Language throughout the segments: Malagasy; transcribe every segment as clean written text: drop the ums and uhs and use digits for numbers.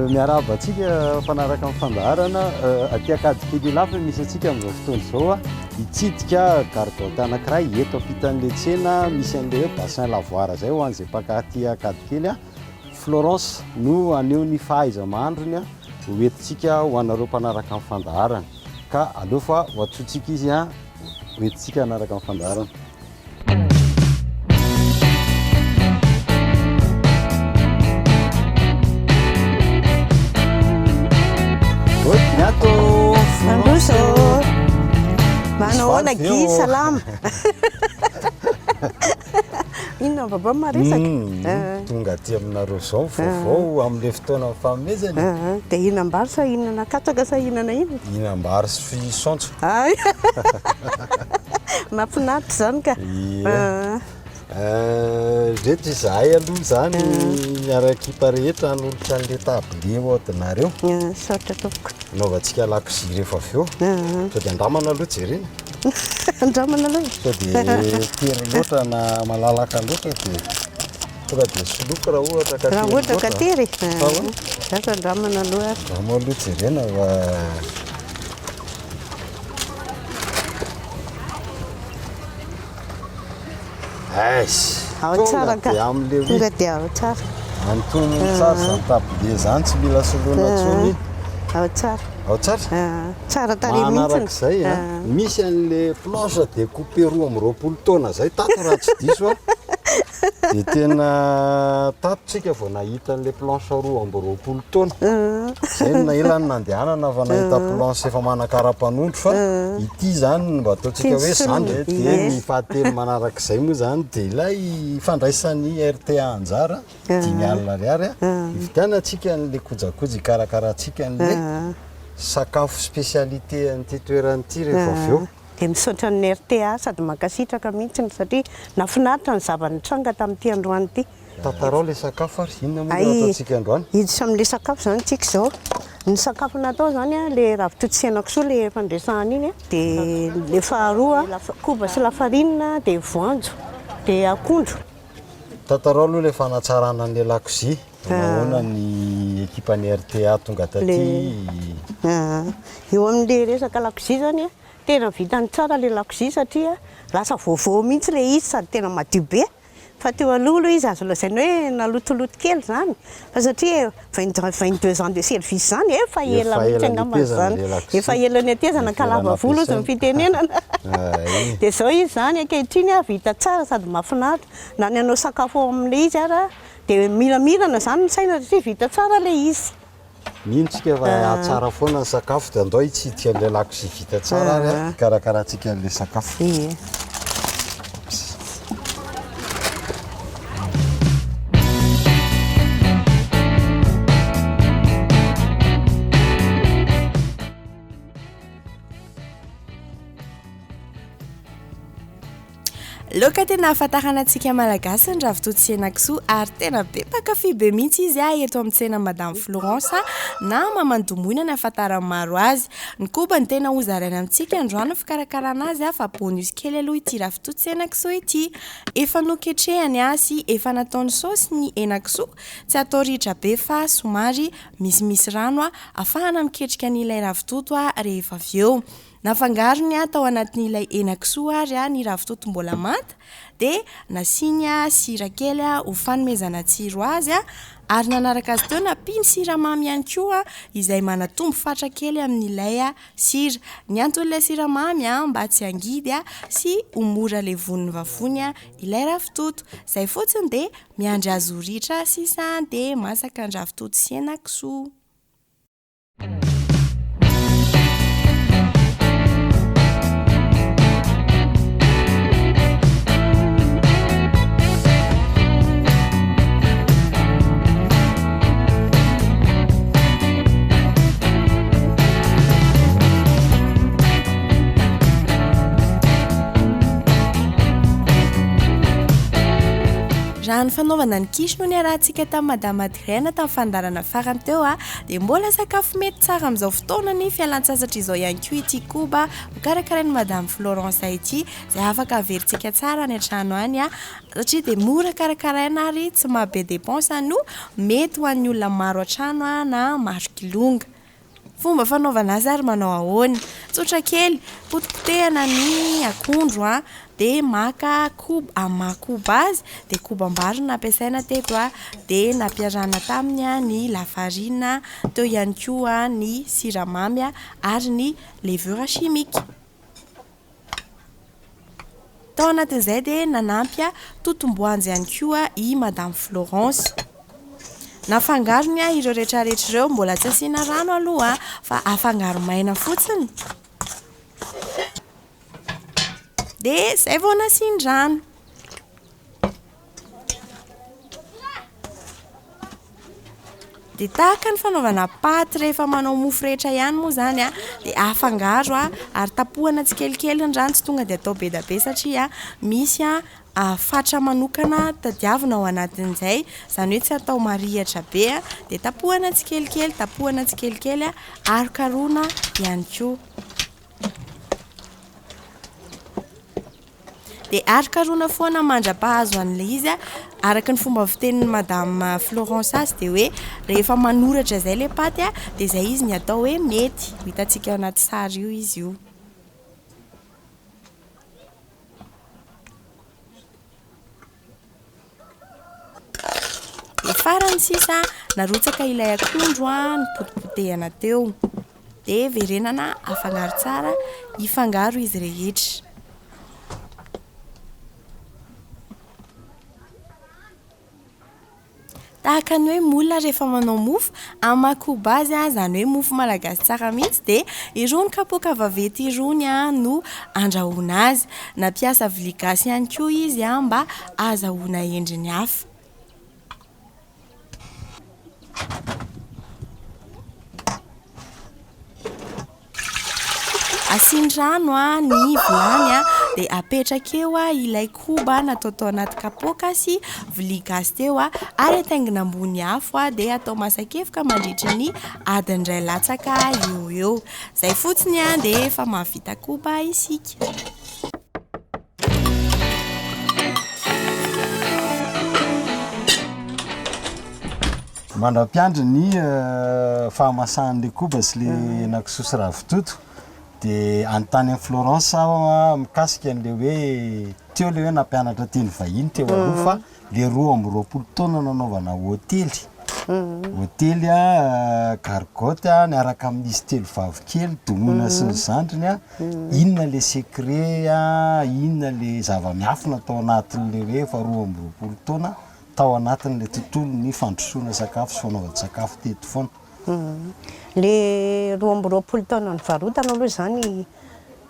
miarabantsika fanaraka amin'ny fandaharana atiakadikely lafa misy atsika amin'izao fotoana izao a hitsidika gargote anankiray eto ampitan'le tsena misy an'le hoe bassin lavoire zay ho an'izay mpakaty akadikely a Florence no aneo ny fahaiza-mahandrony a hoentintsika ho anareo mpanaraka amin'ny fandaharana ka aleo fa hoatsotsika izy a hoentintsika hanaraka amin'ny fandaharana. Anduso, manaona gi salama. Inona baba maresaka? Tonga aty aminareo zao vaovao amin'le fotoana fanomezana. Dia hihinam-bary sa hihinana katsaka sa hihinana ino? Hihinam-bary sy fisaonjo. Ay. Mahafinaritra izany ka. Rehetra izahay aloha izany miaraka hipa-rehetra hanolotra an'le tablie ohatinareo. Saotra tompoko. Naovantsika lakozia rehefa avy eo. Sao dia andramana aloha jerena. Andramana aloha. Sao dia tery loatra na malalaka loatra dia tonga dia soloko raha ohatra ka tery. Raha ohatra ka tery. Zaka andramana aloha. Andramana aloha jerena fa ao tsara ka. Tonga dia ao tsara. Antonony tsara izany tablie izany tsy mila soloina intsony. Ao tsara. Ao tsara. Tsara tarehy mihitsy. Manarak'izay misy an'le planche de coupe roa amby 20 taona zay tato raha tsy diso a. Dia tena tatotsika vao nahita an'le planche roa amby 20 taona. Zay no nahelany nandehanana fa nahita planche efa manakara-panondro fa ity izany mba ataontsika hoe izany dia ny fahatelo manarak'izay moa izany dia ilay fandraisan'ny RTA anjara 5,000 ariary a ividianantsika an'le kojakoja ikarakarantsika an'le sakafo spécialité an'ity toeran'ity rehefa avy eo. Dia misaotra ny RTA sady mankasitraka mihitsy satria nafinaritra ny zavanitranga tamin'ity androany ity. Tantarao ilay sakafo ary inona moa no ataontsika androany? Iditra amin'ilay sakafo izany tsika izao. Ny sakafo natao izany a ilay ravitoto sy henan-kisoa ilay fandresahana iny a. Dia ilay faharoa koba sy lafarinina dia voanjo dia akondro. Tantarao aloha ilay fanatsarana an'ilay lakozia. Nahoana ny ekipan'ny RTA tonga taty. Eo amin'ilay resaka lakozia izany a tena vitany tsara ilay lakozia satria lasa vaovao mihitsy ilay izy sady tena madio be. Fa teo aloha izy azo lazaina hoe nalotoloto kely izany fa satria 22 ans de service izany efa ela mihitsy angamba izany. Efa ela ny atezana ka lava volo ozy ny fitenenana. Dia izao izy izany ankehitriny a vita tsara sady mahafinaritra. Na ny anao sakafo ao amin'ilay izy ara dia miramirana izany ny saina satria vita tsara ilay izy. Mintsika fa tsara foana ny sakafo dia andao hitsidika an'ilay lakozia vita tsara ary ikarakarantsika an'ilay sakafo. Loka tena ahafantarana antsika malagasy ny ravitoto sy henan-kisoa ary tena be mpankafy be mihitsy izy eto amin'ny tsena Madame Florence na mamandomboina ny ahafantarany maro azy. Ny koba ny tena hozaraina amintsika androany fikarakarana azy fa bonus kely aloha ity ravitoto sy henan-kisoa ity. Efa noketrehany sy efa nataony saosy ny henan-kisoa tsy atao ritra be fa somary misimisy rano ahafahana miketrika an'ilay ravitoto rehefa avy eo. Nafangarony tao anatin'ilay henan-kisoa ary ny ravitoto mbola manta dia nasiany sira kely ho fanomezana tsiro azy ary nanaraka azy teo nampiany siramamy ihany koa izay manatombo fatra kely amin'ilay sira. Ny antony siramamy mba tsy hangidy sy ho mora levon'ny vavony ilay ravitoto. Izay fotsiny dia miandry azy ho ritra sisa dia masaka ny ravitoto sy henan-kisoa. raha ny fanaovana ny kisy no ny arahantsika tamin'ny madama Adrienne tamin'ny fandarana farany teo dia mbola sakafo mety tsara amin'izao fotoana ny fialan-tsasatra izao ihany koa ity koba karakarain'ny madame Florence ity izay afaka averintsika tsara ny an-trano any satria dia mora karakaraina ary tsy mahabe dépense no mety ho an'ny olona maro an-trano na maro kilonga. Fomba fanaovana azy ary manao ahoana? Tsotra kely, potipotehana ny akondro dia maka koba azy dia kobam-bary no nampiasaina teto dia nampiarahana taminy ny lafarina, teo ihany koa ny siramamy ary ny levure chimique. Tao anatin'izay dia nanampy totom-boanjo ihany koa i madame Florence. Nafangarony ireo rehetrarehetra ireo, mbola tsy asiana rano aloha fa afangaro maina fotsiny. Dia zay vao nasian-drano. Dia tahaka ny fanaovana paty rehefa manao mofo rehetra ihany moa zany dia afangaro ary tapohana tsikelikely ny rano, tsy tonga dia atao be da be satria misy fatra manokana tadiavina ao anatin'izay, izany hoe tsy atao marihatra be dia tapohana tsikelikely ary karoana ihany koa. Dia arikaroana foana mandra-pahazo an'ilay izy araka ny fomba fitenin'ny madame Florence azy dia hoe rehefa manoratra izay ilay paty dia izay izy ny atao hoe mety. Hitantsika ao anaty sary io izy io. Dia farany sisa narotsaka ilay akondro ny potipotehana teo dia verenana afangaro tsara ifangaro izy rehetra. Tahaka ny hoe molina rehefa manao mofo amin'ny koba azy izany hoe mofo malagasy tsara mihitsy dia irony kapoaka vaventy irony no andrahoana azy. Nampiasa vilia gasy ihany koa izy mba azahoana endriny hafa. Asin-drano ny vilany dia apetraka eo ilay koba natao tao anaty kapoaka sy vilia gasy teo ary ataingina ambony afo dia atao masakefika mandritra ny adiny iray latsaka eo. Zay fotsiny dia efa mahavita koba isika. Mandra-piandry ny fahamasahan'ilay koba sy ilay nakisosy ravitoto dia anontany amin'ny Florence mikasika an'ilay hoe teo ilay hoe nampianatra teny vahiny teo aloha fa ilay 20 taona nanaovana hôtely. Hôtely gargote niaraka amin'izy telo vavy-kely Domina sy ny zandriny inona ilay secret inona ilay zava-miafina tao anatin'ilay hoe efa 20 taona tao anatin'ilay tontolo ny fandrosoana sakafo sy fanaovana sakafo teto foana. Le 20 taona nivarotana aloha izany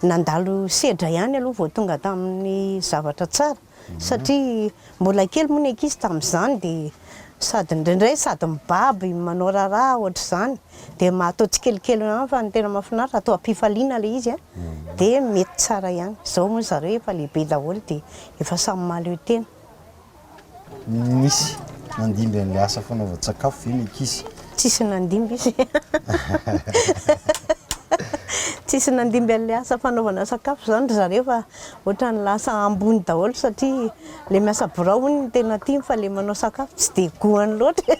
nandalo sedra ihany aloha vao tonga tamin'ny zavatra tsara satria mbola kely moa ny ankizy tamin'izany dia sady indraindray sady mibaby manao raharaha ohatr'izany dia mahatao tsikelikely ihany fa ny tena mahafinaritra atao ampifaliana ilay izy dia mety tsara ihany. Izao moa zareo efa lehibe daholo dia efa samy mahaleo tena. Misy nandimby an'ilay asa fanaovan-tsakafo ve ny ankizy? Tsisy nandimby izy. Tsisy nandimby an'ilay asa fanaovana sakafo izany ry zareo fa ohatran'ny lasa ambony daholo satria ilay miasa birao ny tena tiany fa ilay manao sakafo tsy dia goany loatra.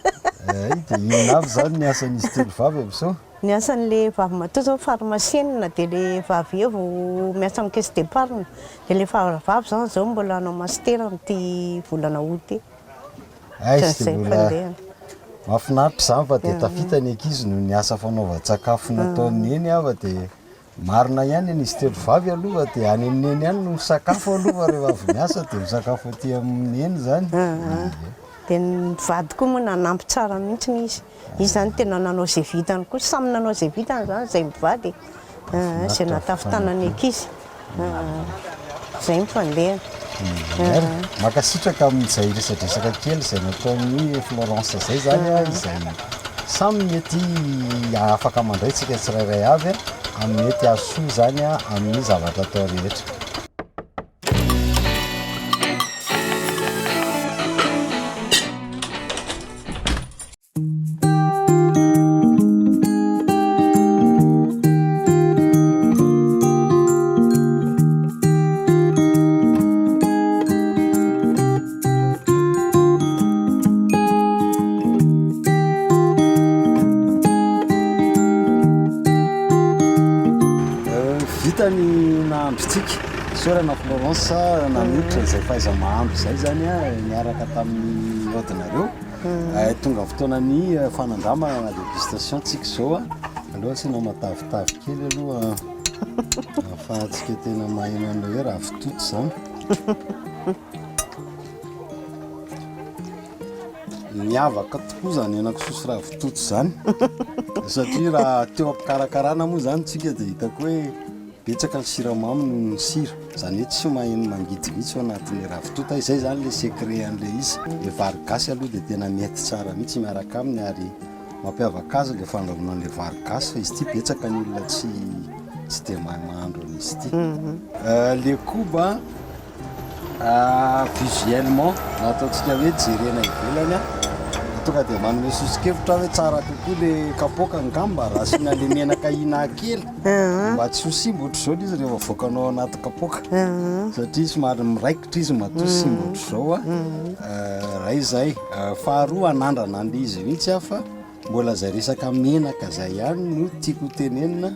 Dia inona avy izany ny asan'izy telo vavy amin'izao? Ny asan'ilay vavy matoa izao pharmacienne dia ilay vavy eo vao miasa amin'ny caisse d'épargne dia ilay vavy izao mbola hanao master amin'ity volana août. Izay mbola mahafinaritra izany fa dia tafita ny ankizy no ny asa fanaovan-tsakafo nataony eny fa dia marina ihany izy telo vavy aloha dia any amin'ny eny ihany no sakafo aloha rehefa avy miasa dia misakafo aty amin'ny eny izany. Dia ny vady koa moa nanampy tsara mihitsy izy. Izy zany tena nanao izay vitany koa, samy nanao izay vitany izany izay mivady. Izay natafitanany ankizy. Izay mifandeha. Makasitraka amin'izay resadresaka kely izay nataon'ny Florence izay zany izay samy mety afaka mandraitsika tsirairay avy amin'ny mety asoa zany amin'ny zavatra atao rehetra. vita ny nahandrontsika sorana Florence namiotra izay fahaiza mahandro izay zany a niaraka tamin'ny ordinareo tonga fotoana ny fanandramana na dégustation tsika zao a aloha tsena matavitavy kely aloha ahafahantsika tena maheno an'ilay hoe raha fitoto zany miavaka tokoa zany henan-kisoa raha fitoto zany satria raha teo ampikarakarana moa zany tsika dia hitako hoe betsaka ny siramamy noho ny sira zany hoe tsy maheno mangidy mihitsy ao anatin'ny raha fitoto izay zany le secret an'ilay izy le vary gasy aloha dia tena mety tsara mihitsy miaraka aminy ary mampiavaka azy le fandrahoana an'ilay vary gasy fa izy ity betsaka ny olona tsy dia mahay mahandro an'izy ity le koba visuellement nataontsika hoe jerena ivelany a tonga dia manome sosikevitra hoe tsara kokoa le kapoaka ngamba raha asiana le menaka ina kely mba tsy ho simba ohatr' izao izy rehefa voakanao anaty kapoaka satria somary miraikitra izy matoa simba ohatr' izao a raha izay faharoa anandrana an'le izy mihitsy a fa mbola zay resaka menaka zay ihany no tiako tenenina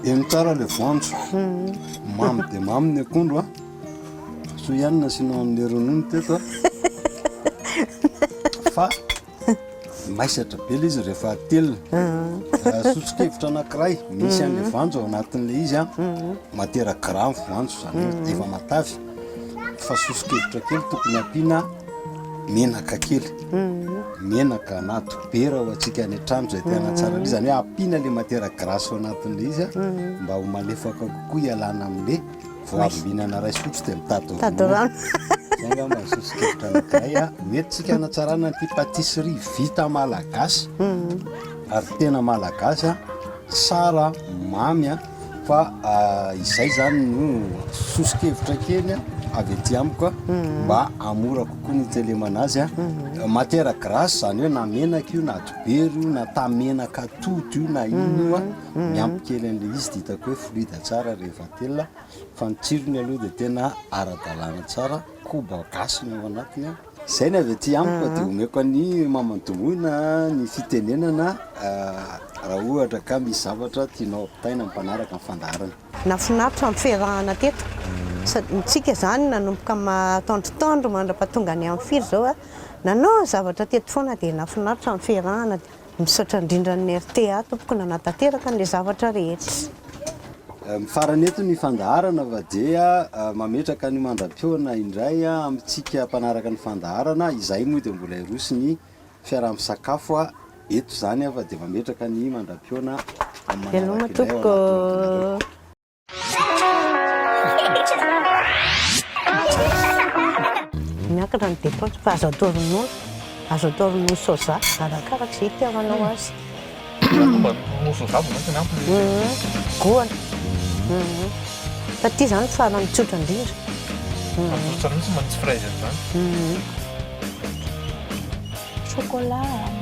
eny tsara le voanjo mamy dia mamy ny akondro a so ihany nasinao amin'le ronono teto fa maisatra be le izy rehefa telina sosikevitra anankiray misy an'le voanjo ao anatin'le izy a matera gramy voanjo zany efa matavy fa sosikevitra kely tokony ampiana menaka kely menaka na dobera ho atsika any an-trano zay tena tsara le zany hoe ampiana le matera grasy ao anatin'le izy a mba ho malefaka kokoa hialana amin'le voavimbinana ray sotro dia mitady rano zay ngamba sosikevitra anankiray a hoentsika hanatsarana ty patisserie vita malagasy ary tena malagasy a tsara mamy a fa izay zany no sosikevitra kely a avy ety amiko a mba amora kokoa ny telemana azy a matera grasy zany hoe na menaka io na dobera io na tamenaka toto io na ino io a miampy kely an'le izy dia hitako hoe fluide tsara rehefa telona fa ny tsirony aloha dia tena ara-dalàna tsara koba gasy ny ao anatiny a zay ny avy ety amiko dia omeko ny mamandomoina ny fitenenana raha ohatra ka misy zavatra tianao ampitaina mpanaraka ny fandaharana nafinaritra amin'ny fiarahana teto tsika zany nanomboka matondrotondro mandra-pahatonga ny amin'ny firy zao a nanao zavatra teto foana dia nafinaritra amin'ny fiarahana misaotra indrindra ny RTA tompoko nanatanteraka n'le zavatra rehetra mifarany eto ny fandaharana va dia mametraka ny mandram-peona indray a amintsika mpanaraka ny fandaharana izay moa dia mbola iroso ny fiaraha-misakafo a eto zany a fa dia mametraka ny mandram-peona veloma tompoko miakatra ny dépense fa azo atao ronono azo atao ronono soja arakaraka izay itiavanao azy goana satria zany farany tsotra indrindra chocolat